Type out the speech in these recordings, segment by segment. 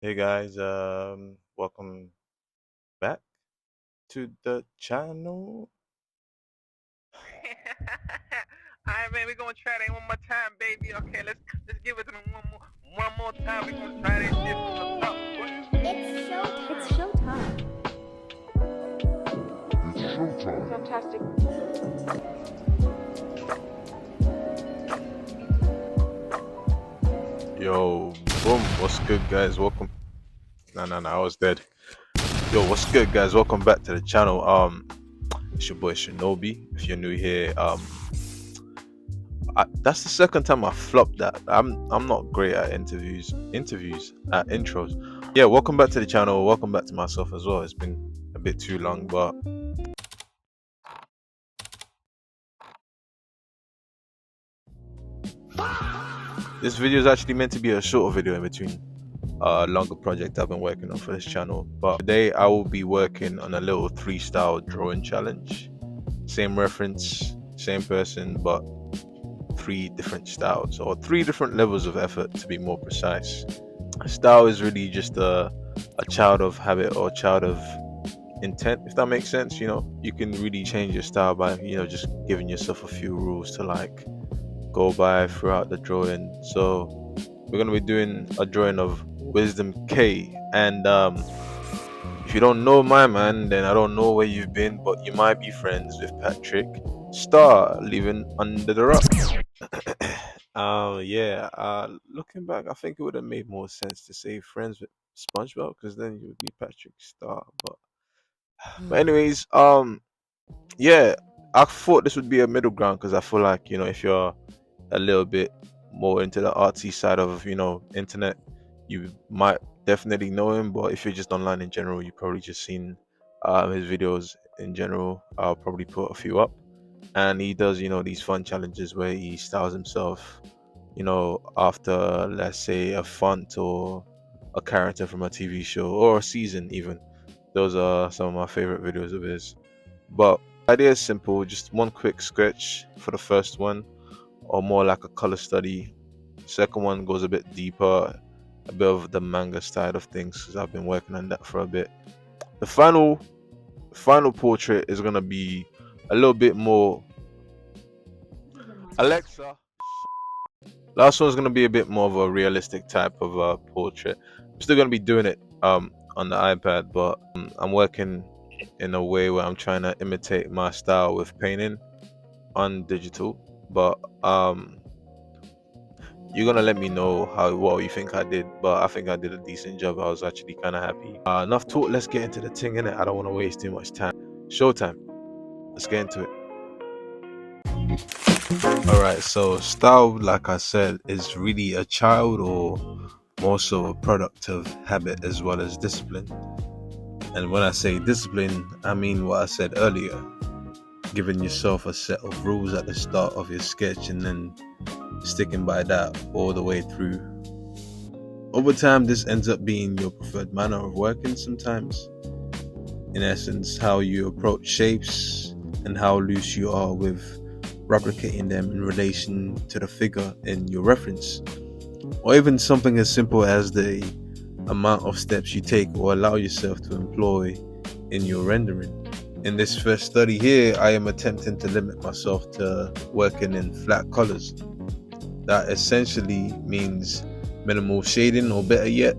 Hey guys, welcome back to the channel. Alright, man, we're gonna try that one more time, baby. Okay, let's give it to them one more time. We're gonna try that shit from the top. It's showtime. Fantastic. Yo, boom, what's good, guys? Welcome. No, I was dead. Yo, what's good, guys? Welcome back to the channel. It's your boy Shinobi. If you're new here, that's the second time I flopped that. I'm not great at interviews at intros. Yeah, welcome back to the channel. Welcome back to myself as well. It's been a bit too long, but this video is actually meant to be a shorter video in between longer project I've been working on for this channel. But today I will be working on a little 3-style drawing challenge. Same reference, same person, but 3 different styles or 3 different levels of effort to be more precise. Style is really just a child of habit or child of intent, if that makes sense. You can really change your style by just giving yourself a few rules to like go by throughout the drawing. So we're gonna be doing a drawing of Wisdom K, and if you don't know my man, then I don't know where you've been, but you might be friends with Patrick Star living under the rock. Yeah. Looking back, I think it would have made more sense to say friends with SpongeBob, because then you would be Patrick Star. But anyways, yeah, I thought this would be a middle ground because I feel like if you're a little bit more into the artsy side of internet, you might definitely know him. But if you're just online in general, you probably just seen his videos in general. I'll probably put a few up, and he does these fun challenges where he styles himself after, let's say, a font or a character from a TV show or a season even. Those are some of my favorite videos of his. But the idea is simple, just one quick sketch for the first one, or more like a color study. Second one goes a bit deeper, a bit of the manga side of things, because I've been working on that for a bit. The final portrait is gonna be a little bit more. Alexa. Last one's gonna be a bit more of a realistic type of portrait. I'm still gonna be doing it on the iPad, but I'm working in a way where I'm trying to imitate my style with painting on digital. But you're gonna let me know how well you think I did, but I think I did a decent job. I was actually kind of happy. Enough talk. Let's get into the thing, innit? I don't want to waste too much time. Showtime. Let's get into it. All right. So style, like I said, is really a child or more so a product of habit as well as discipline. And when I say discipline, I mean what I said earlier: giving yourself a set of rules at the start of your sketch and then sticking by that all the way through. Over time, this ends up being your preferred manner of working sometimes. In essence, how you approach shapes and how loose you are with replicating them in relation to the figure in your reference. Or even something as simple as the amount of steps you take or allow yourself to employ in your rendering. In this first study here, I am attempting to limit myself to working in flat colors. That essentially means minimal shading, or better yet,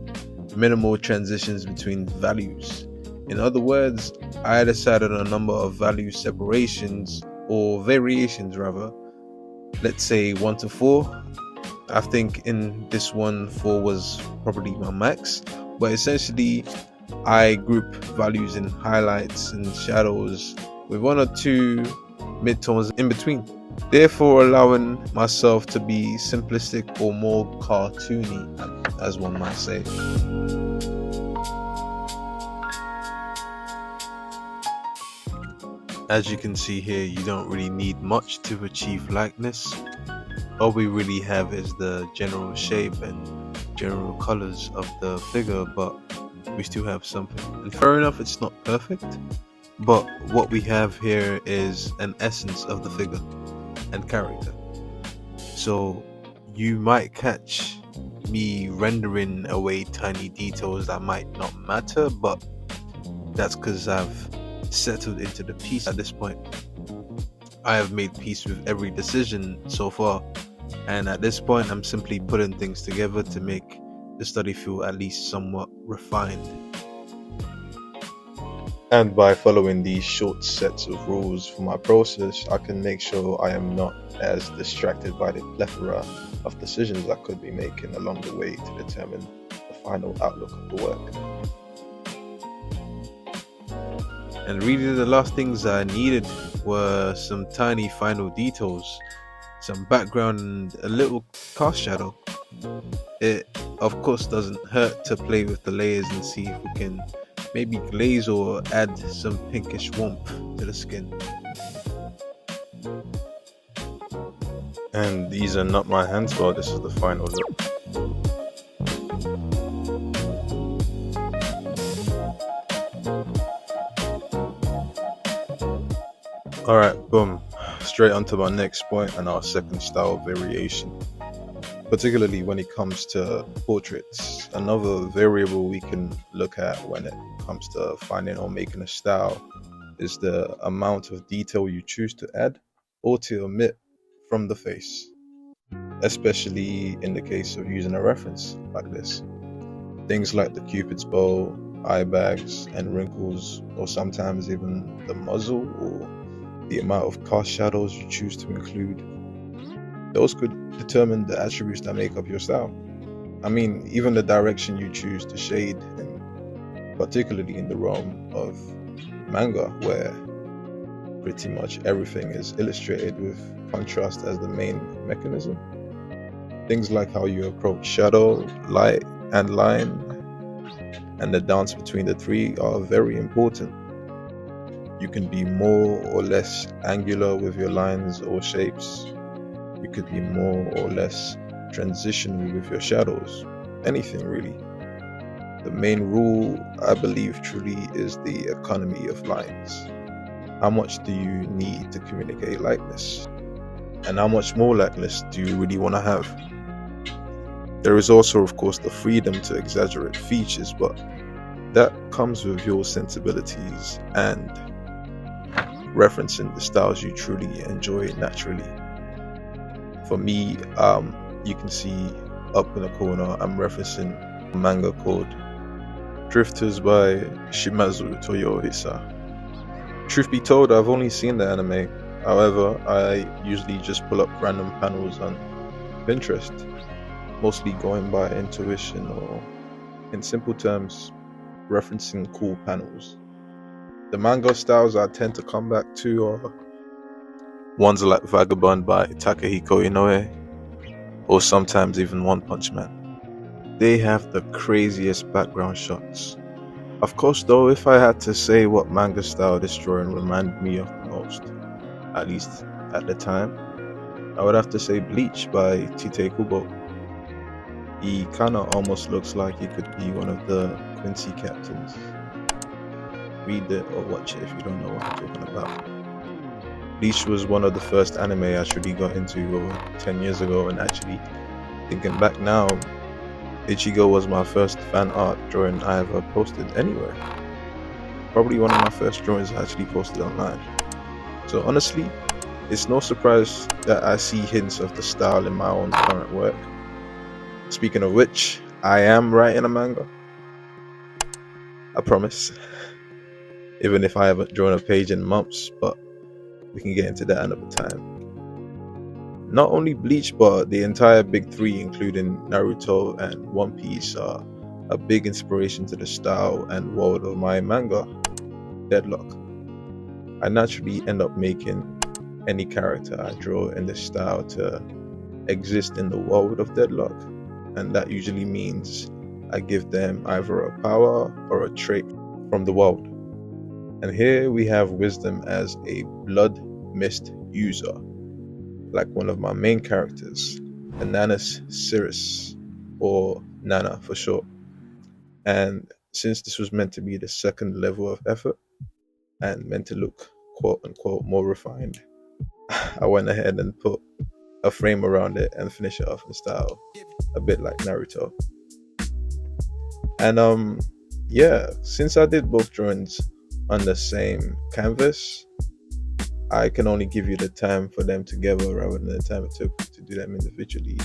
minimal transitions between values. In other words, I decided on a number of value separations or variations rather. Let's say 1 to 4. I think in this one 4 was probably my max, but essentially I group values in highlights and shadows with 1 or 2 midtones in between, therefore allowing myself to be simplistic or more cartoony, as one might say. As you can see here, you don't really need much to achieve likeness. All we really have is the general shape and general colors of the figure, but we still have something. And fair enough, it's not perfect, but what we have here is an essence of the figure and character. So you might catch me rendering away tiny details that might not matter, but that's because I've settled into the piece at this point. I have made peace with every decision so far, and at this point, I'm simply putting things together to make the study feel at least somewhat refined. And by following these short sets of rules for my process, I can make sure I am not as distracted by the plethora of decisions I could be making along the way to determine the final outlook of the work. And really, the last things I needed were some tiny final details, some background, and a little cast shadow. It, of course, doesn't hurt to play with the layers and see if we can maybe glaze or add some pinkish warmth to the skin. And these are not my hands, well, this is the final look. Alright, boom. Straight onto my next point and our second style variation. Particularly when it comes to portraits. Another variable we can look at when it comes to finding or making a style is the amount of detail you choose to add or to omit from the face, especially in the case of using a reference like this. Things like the cupid's bow, eye bags, and wrinkles, or sometimes even the muzzle or the amount of cast shadows you choose to include. Those could determine the attributes that make up your style. I mean, even the direction you choose to shade, and particularly in the realm of manga, where pretty much everything is illustrated with contrast as the main mechanism. Things like how you approach shadow, light, and line, and the dance between the three are very important. You can be more or less angular with your lines or shapes. You could be more or less transitionary with your shadows. Anything really. The main rule, I believe, truly is the economy of lines. How much do you need to communicate likeness? And how much more likeness do you really want to have? There is also, of course, the freedom to exaggerate features, but that comes with your sensibilities and referencing the styles you truly enjoy naturally. For me, you can see up in the corner, I'm referencing a manga called Drifters by Shimazu Toyohisa. Truth be told, I've only seen the anime. However, I usually just pull up random panels on Pinterest, mostly going by intuition or, in simple terms, referencing cool panels. The manga styles I tend to come back to are ones like Vagabond by Takehiko Inoue, or sometimes even One Punch Man. They have the craziest background shots. Of course though, if I had to say what manga style this drawing reminded me of the most, at least at the time, I would have to say Bleach by Tite Kubo. He kinda almost looks like he could be one of the Quincy captains. Read it or watch it if you don't know what I'm talking about. Bleach was one of the first anime I actually got into over 10 years ago, and actually, thinking back now, Ichigo was my first fan art drawing I ever posted anywhere. Probably one of my first drawings I actually posted online. So honestly, it's no surprise that I see hints of the style in my own current work. Speaking of which, I am writing a manga. I promise. Even if I haven't drawn a page in months, but we can get into that another time. Not only Bleach, but the entire big three, including Naruto and One Piece, are a big inspiration to the style and world of my manga, Deadlock. I naturally end up making any character I draw in this style to exist in the world of Deadlock, and that usually means I give them either a power or a trait from the world. And here we have Wisdom as a blood mist user, like one of my main characters, Ananas Cirrus, or Nana for short. And since this was meant to be the second level of effort and meant to look quote unquote more refined, I went ahead and put a frame around it and finish it off in style, a bit like Naruto. And yeah, since I did both drawings on the same canvas, I can only give you the time for them together rather than the time it took to do them individually,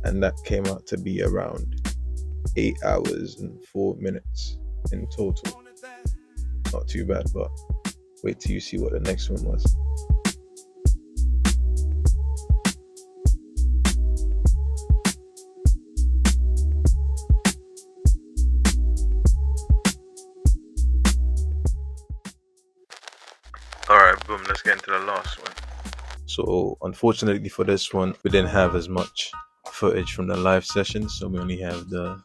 and that came out to be around 8 hours and 4 minutes in total. Not too bad, but wait till you see what the next one was. Alright, boom, let's get into the last one. So unfortunately for this one, we didn't have as much footage from the live session, so we only have the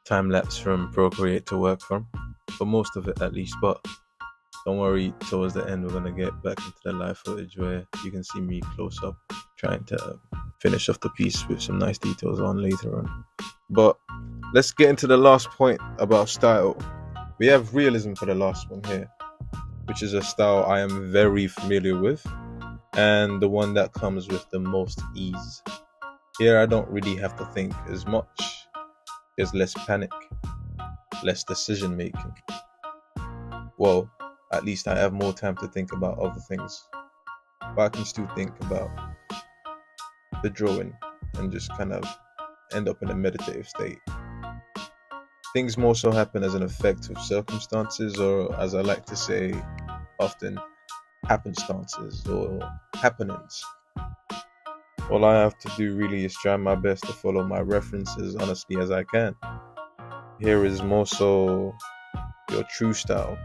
time lapse from Procreate to work from, for most of it at least. But don't worry, towards the end we're gonna get back into the live footage where you can see me close up trying to finish off the piece with some nice details on later on. But let's get into the last point about style. We have realism for the last one here, which is a style I am very familiar with and the one that comes with the most ease. Here I don't really have to think as much. There's less panic, less decision making. Well, at least I have more time to think about other things, but I can still think about the drawing and just kind of end up in a meditative state. Things more so happen as an effect of circumstances, or as I like to say often, happenstances or happenings. All I have to do really is try my best to follow my references honestly as I can. Here is more so your true style,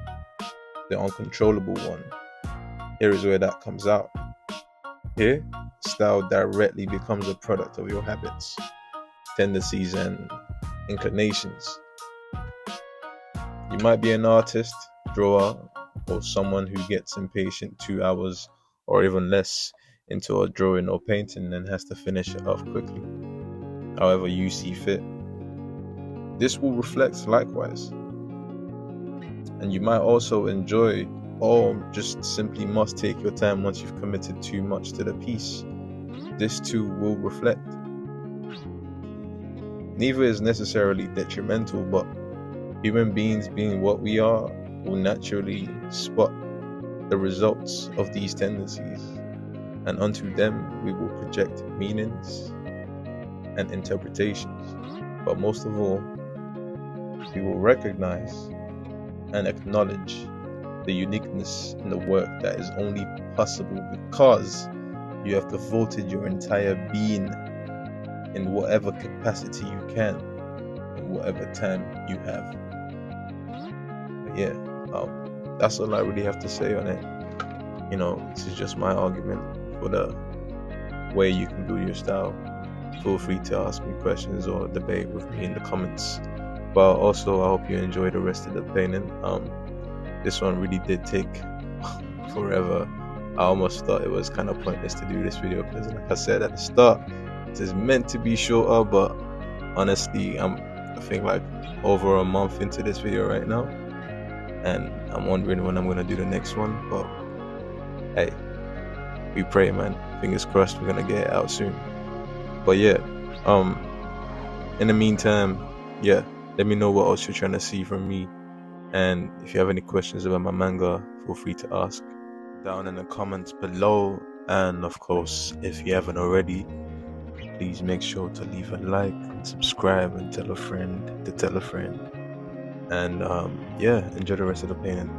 the uncontrollable one. Here is where that comes out. Here, style directly becomes a product of your habits, tendencies, and inclinations. You might be an artist, drawer, or someone who gets impatient 2 hours or even less into a drawing or painting and has to finish it off quickly, however you see fit. This will reflect likewise. And you might also enjoy or just simply must take your time once you've committed too much to the piece. This too will reflect. Neither is necessarily detrimental, but human beings being what we are will naturally spot the results of these tendencies, and unto them we will project meanings and interpretations. But most of all, we will recognize and acknowledge the uniqueness in the work that is only possible because you have devoted your entire being in whatever capacity you can, in whatever time you have. But yeah, that's all I really have to say on it. You know, this is just my argument for the way you can build your style. Feel free to ask me questions or debate with me in the comments. But also, I hope you enjoy the rest of the painting. This one really did take forever. I almost thought it was kind of pointless to do this video because, like I said at the start, it is meant to be shorter. But honestly, I think like over a month into this video right now, and I'm wondering when I'm gonna do the next one. But hey, we pray, man. Fingers crossed we're gonna get it out soon. But yeah, in the meantime, yeah, let me know what else you're trying to see from me. And if you have any questions about my manga, feel free to ask down in the comments below. And of course, if you haven't already, please make sure to leave a like and subscribe and tell a friend to tell a friend. And yeah, enjoy the rest of the painting.